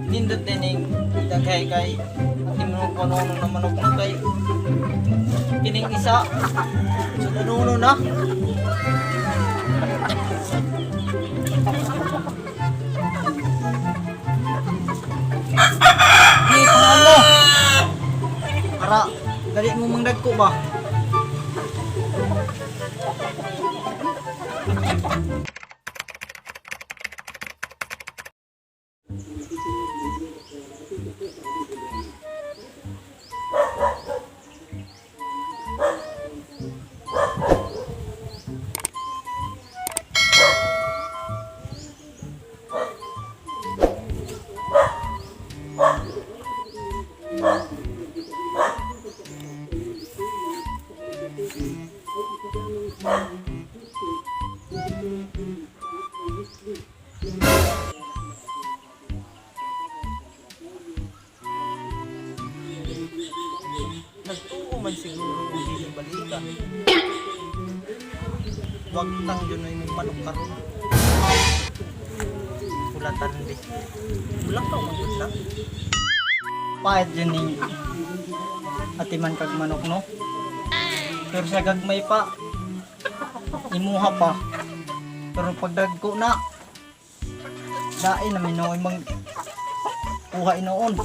Nindot din daghay kay timno ko no naman og kay kining isa so nanuno na. Di paano para dali mo mangdagko ba. Nagtuo man siguro hindi yung balita. Wag tang yun na yung manok karon. Kulatan din. Ulang ka umagod na. Pahit yun ni atiman kag manok no. Pero sa gagmay pa, imuha pa. Pero pagdagko na, dain na minoy mang kuha inoon.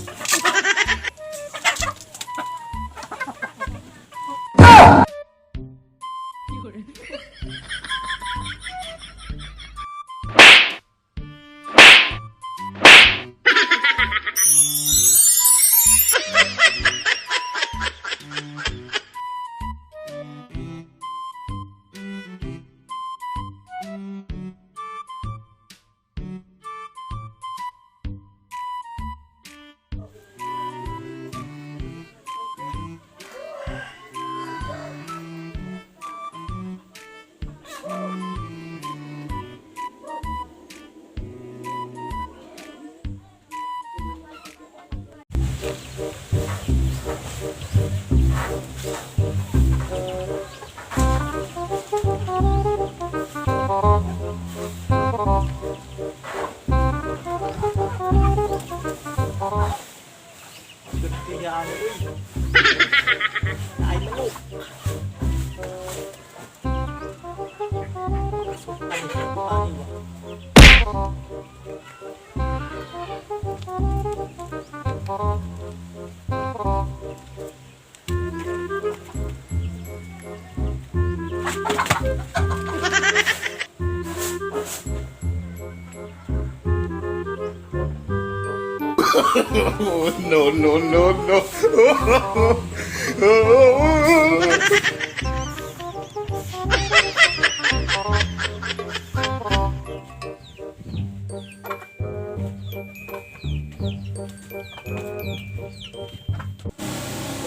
Oh, no, no, no, no.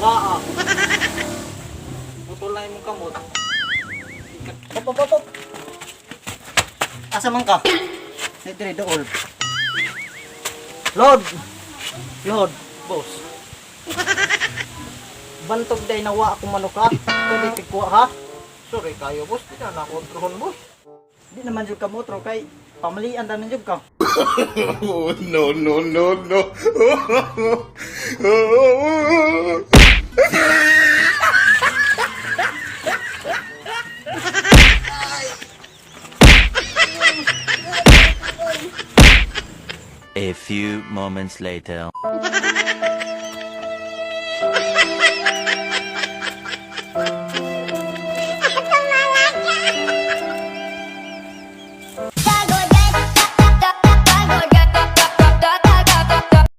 Waa. Putulay mo kamot. Pop. Asa man ka? Dire dool. Lord, boss. Bantog day nawa ako manok ha. Pwede pigkuha ha. Sorry kayo boss, di na nakontrohon boss. Di naman jud ka motro kay pamalian naman jud ka. Oh, no, no, no, no. A few moments later.